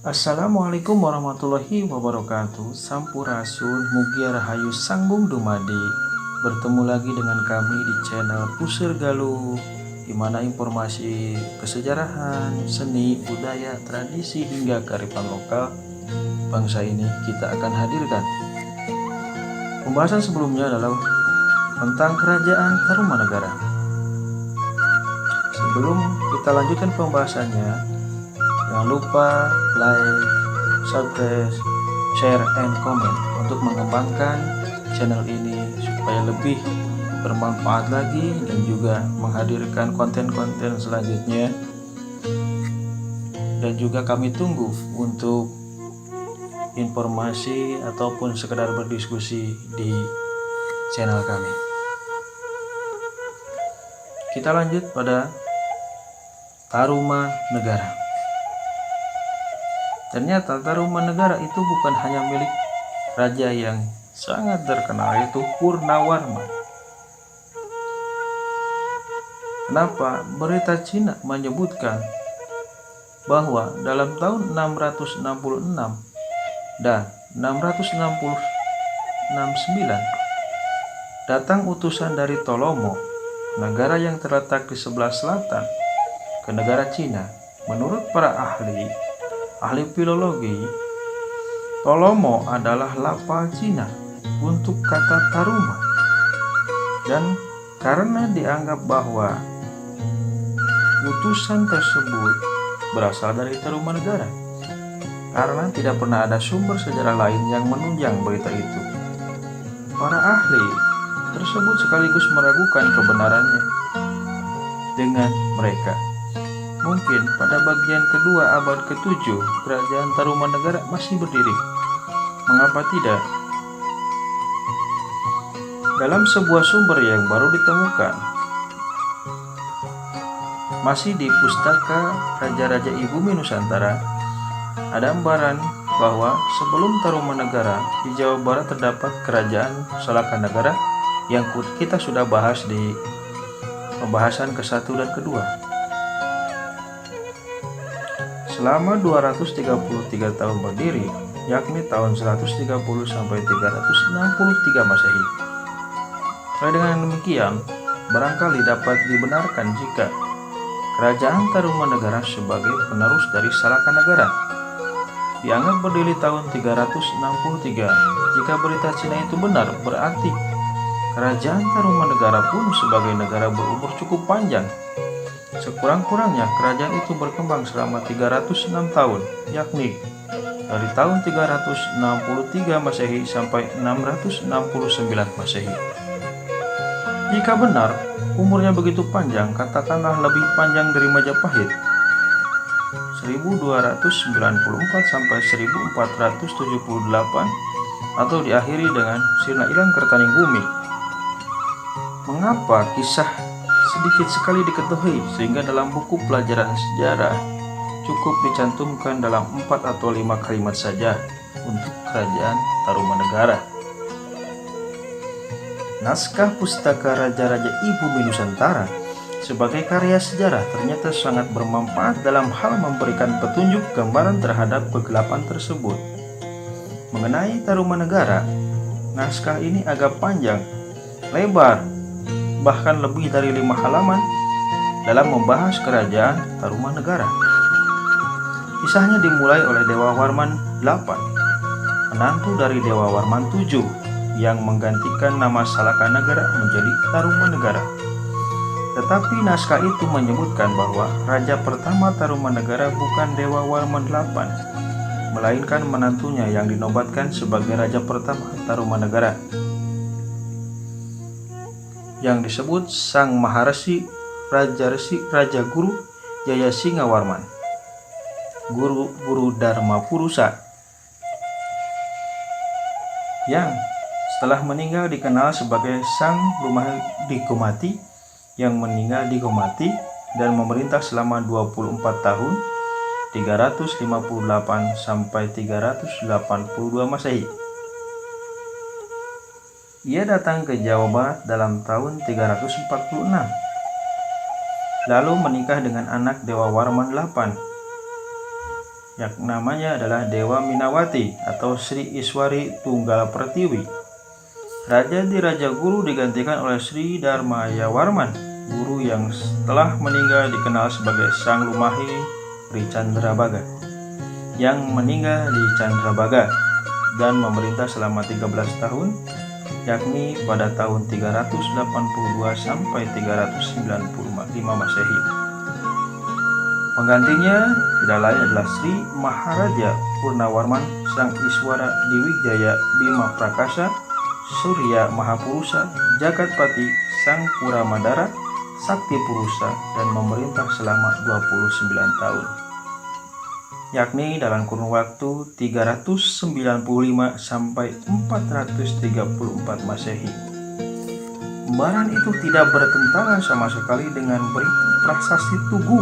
Assalamualaikum warahmatullahi wabarakatuh. Sampurasun Mugia Rahayu Sanggung Dumadi. Bertemu lagi dengan kami di channel Pusir Galuh, di mana informasi kesejarahan, seni, budaya, tradisi hingga kearifan lokal bangsa ini kita akan hadirkan. Pembahasan sebelumnya adalah tentang Kerajaan Tarumanegara. Sebelum kita lanjutkan pembahasannya, jangan lupa like, subscribe, share, and comment untuk mengembangkan channel ini supaya lebih bermanfaat lagi dan juga menghadirkan konten-konten selanjutnya. Dan juga kami tunggu untuk informasi ataupun sekedar berdiskusi di channel kami. Kita lanjut pada Tarumanegara. Ternyata Tarumanegara itu bukan hanya milik raja yang sangat terkenal, yaitu Purnawarman. Kenapa? Berita Cina menyebutkan bahwa dalam tahun 666 dan 669 datang utusan dari Tolomo, negara yang terletak di sebelah selatan, ke negara Cina. Menurut para ahli filologi, Tolomo adalah lafal Cina untuk kata Taruma, dan karena dianggap bahwa utusan tersebut berasal dari Tarumanegara, karena tidak pernah ada sumber sejarah lain yang menunjang berita itu, para ahli tersebut sekaligus meragukan kebenarannya dengan mereka. Mungkin pada bagian kedua abad ke-7 Kerajaan Tarumanegara masih berdiri. Mengapa tidak? Dalam sebuah sumber yang baru ditemukan, masih di Pustaka Raja-Raja Ibumi Nusantara, ada gambaran bahwa sebelum Tarumanegara di Jawa Barat terdapat Kerajaan Salakanegara yang kita sudah bahas di pembahasan ke-1 dan ke-2. Selama 233 tahun berdiri, yakni tahun 130 sampai 363 Masehi. Dengan demikian, barangkali dapat dibenarkan jika Kerajaan Tarumanegara sebagai penerus dari Salakanegara dianggap berdiri tahun 363. Jika berita Cina itu benar, berarti Kerajaan Tarumanegara pun sebagai negara berumur cukup panjang. Sekurang-kurangnya kerajaan itu berkembang selama 306 tahun, yakni dari tahun 363 Masehi sampai 669 Masehi. Jika benar umurnya begitu panjang, katakanlah lebih panjang dari Majapahit, 1294 sampai 1478, atau diakhiri dengan Sirna Ilang Kertaning Bumi. Mengapa kisah sedikit sekali diketahui sehingga dalam buku pelajaran sejarah cukup dicantumkan dalam 4 atau 5 kalimat saja untuk Kerajaan Tarumanegara? Naskah Pustaka Raja-Raja Ibumi Nusantara sebagai karya sejarah ternyata sangat bermanfaat dalam hal memberikan petunjuk gambaran terhadap kegelapan tersebut. Mengenai Tarumanegara, naskah ini agak panjang, lebar, bahkan lebih dari 5 halaman dalam membahas Kerajaan Tarumanegara. Kisahnya dimulai oleh Dewa Warman VIII, menantu dari Dewa Warman VII, yang menggantikan nama Salakanegara menjadi Tarumanegara. Tetapi naskah itu menyebutkan bahwa raja pertama Tarumanegara bukan Dewa Warman VIII, melainkan menantunya yang dinobatkan sebagai raja pertama Tarumanegara, yang disebut Sang Maharesi Raja Guru Jayasinga Warman, Guru Dharma Purusa, yang setelah meninggal dikenal sebagai Sang Rumahdigomati, yang meninggal di Gomati dan memerintah selama 24 tahun 358 sampai 382 Masehi. Ia datang ke Jawa Barat dalam tahun 346, lalu menikah dengan anak Dewa Warman VIII. yang namanya adalah Dewa Minawati atau Sri Iswari Tunggal Pertiwi. Raja Diraja Guru digantikan oleh Sri Dharmayawarman, guru yang setelah meninggal dikenal sebagai Sang Lumahi Pri Candrabaga, yang meninggal di Candrabaga dan memerintah selama 13 tahun, yakni pada tahun 382 sampai 395 Masehi. Penggantinya tidak lain adalah Sri Maharaja Purnawarman Sang Iswara Diwijaya Bima Prakasa Surya Mahapurusa Jagatpati Sang Puramadara Sakti Purusa dan memerintah selama 29 tahun, yakni dalam kurun waktu 395 sampai 434 Masehi. Lembaran itu tidak bertentangan sama sekali dengan berita prasasti Tugu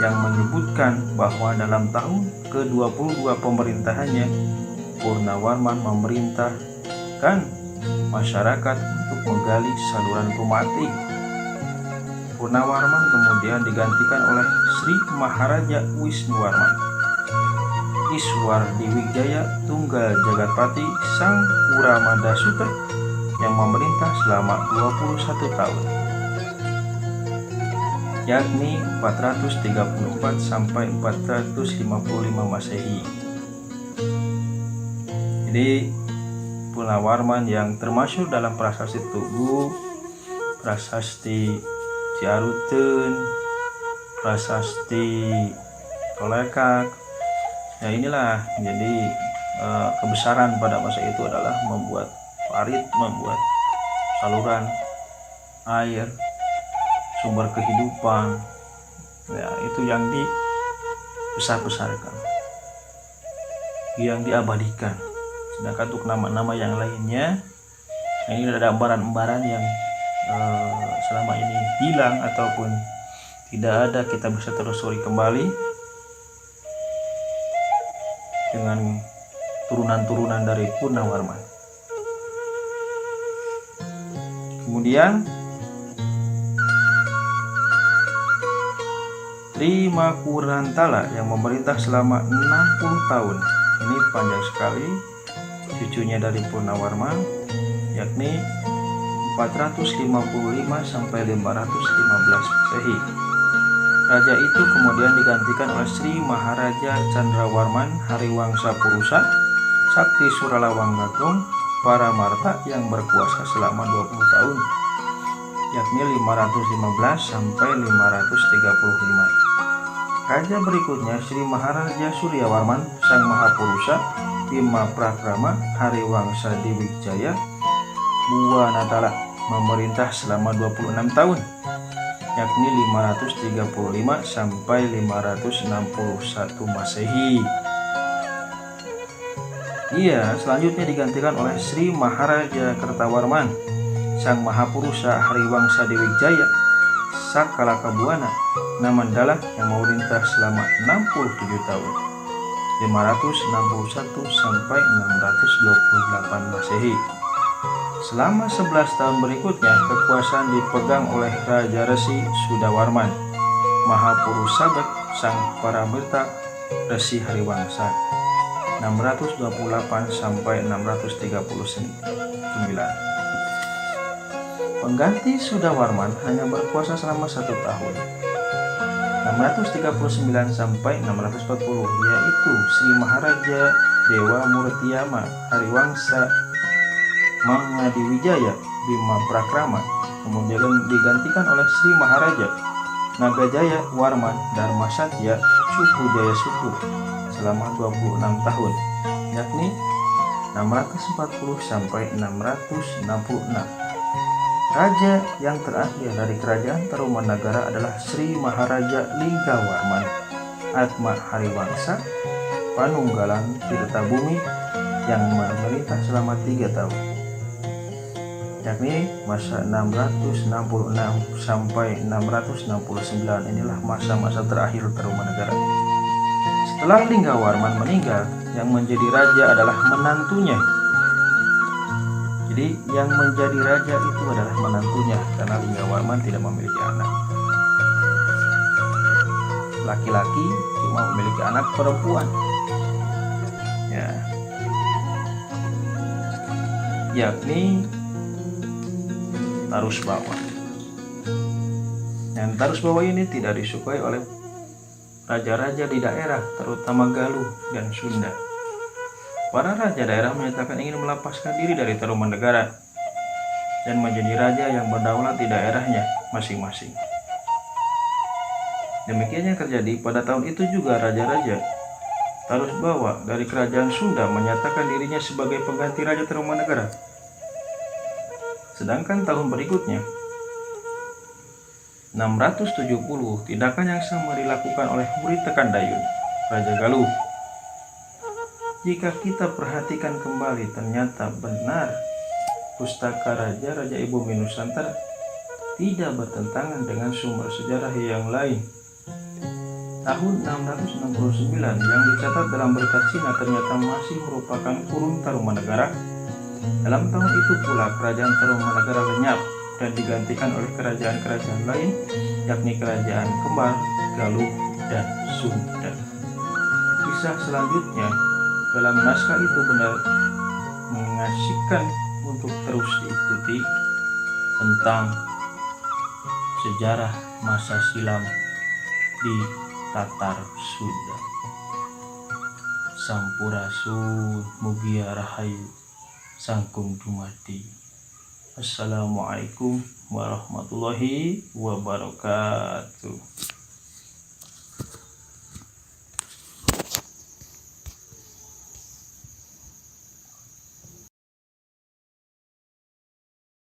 yang menyebutkan bahwa dalam tahun ke-22 pemerintahannya, Purnawarman memerintahkan masyarakat untuk menggali saluran Gumati. Purnawarman kemudian digantikan oleh Sri Maharaja Wisnuwarman Iswar Diwijaya Tunggal Jagatpati Sang Puramada Suta yang memerintah selama 21 tahun, yakni 434 sampai 455 Masehi. Jadi Purnawarman yang termasuk dalam prasasti Tugu, prasasti Ciaruten, prasasti Tolekak. Ya inilah jadi kebesaran pada masa itu adalah membuat parit, membuat saluran air, sumber kehidupan. Ya itu yang dibesar-besarkan, yang diabadikan. Sedangkan untuk nama-nama yang lainnya, ini ada embaran-embaran yang selama ini hilang ataupun tidak ada, kita bisa telusuri kembali dengan turunan-turunan dari Purnawarman. Kemudian Sri Makurantala yang memerintah selama 60 tahun. Ini panjang sekali, cucunya dari Purnawarman, yakni 455 sampai 515 Masehi. Raja itu kemudian digantikan oleh Sri Maharaja Candrawarman Hariwangsa Purusa Sakti Suralawanggagung Paramarta yang berkuasa selama 20 tahun, yakni 515 sampai 535. Raja berikutnya Sri Maharaja Suryawarman Sang Mahapurusa Bima Prakrama Hariwangsa Diwijaya Buwanatala memerintah selama 26 tahun, yakni 535 sampai 561 Masehi. Ia selanjutnya digantikan oleh Sri Maharaja Kertawarman Sang Mahapurusa Hariwangsa Diwijaya Sakalaka Buwana Namandala yang memerintah selama 67 tahun, 561 sampai 628 Masehi. Selama 11 tahun berikutnya, kekuasaan dipegang oleh Raja Resi Sudawarman Mahapurusabek Sang Paramirta Resi Hariwangsa 628 sampai 639. Pengganti Sudawarman hanya berkuasa selama 1 tahun, 639 sampai 640, yaitu Sri Maharaja Dewa Murtiyama Hariwangsa Mangadiwijaya Bima Prakrama kemudian digantikan oleh Sri Maharaja Nagajaya Warman Dharma Satya Suku Jaya Suku selama 26 tahun, yakni 640 sampai 666. Raja yang terakhir dari kerajaan Tarumanagara adalah Sri Maharaja Linggawarman Atma Hariwangsa Panunggalan Tirtabumi yang memerintah selama 3 tahun, yakni masa 666 sampai 669. Inilah masa-masa terakhir Tarumanagara. Setelah Linggawarman meninggal, yang menjadi raja adalah menantunya. Jadi yang menjadi raja itu adalah menantunya, karena Linggawarman tidak memiliki anak. Laki-laki cuma memiliki memiliki anak perempuan. Ya, yakni Tarusbawa. Dan Tarusbawa ini tidak disukai oleh raja-raja di daerah, terutama Galuh dan Sunda. Para raja daerah menyatakan ingin melepaskan diri dari Tarumanegara dan menjadi raja yang berdaulat di daerahnya masing-masing. Demikian yang terjadi pada tahun itu juga. Raja-raja Tarusbawa dari kerajaan Sunda menyatakan dirinya sebagai pengganti Raja Tarumanegara. Sedangkan tahun berikutnya 670, tindakan yang sama dilakukan oleh Huri Tekandayun, Raja Galuh. Jika kita perhatikan kembali, ternyata benar Pustaka Raja Ibumi Nusantara tidak bertentangan dengan sumber sejarah yang lain. Tahun 669 yang dicatat dalam berita Cina ternyata masih merupakan kurun Tarumanegara. Dalam tahun itu pula kerajaan Tarumanegara lenyap dan digantikan oleh kerajaan-kerajaan lain, yakni kerajaan kembar Galuh dan Sunda. Kisah selanjutnya dalam naskah itu benar mengasihkan untuk terus diikuti tentang sejarah masa silam di Tatar Sunda. Sampurasun mugia rahayu sangkum dumadi. Assalamualaikum warahmatullahi wabarakatuh.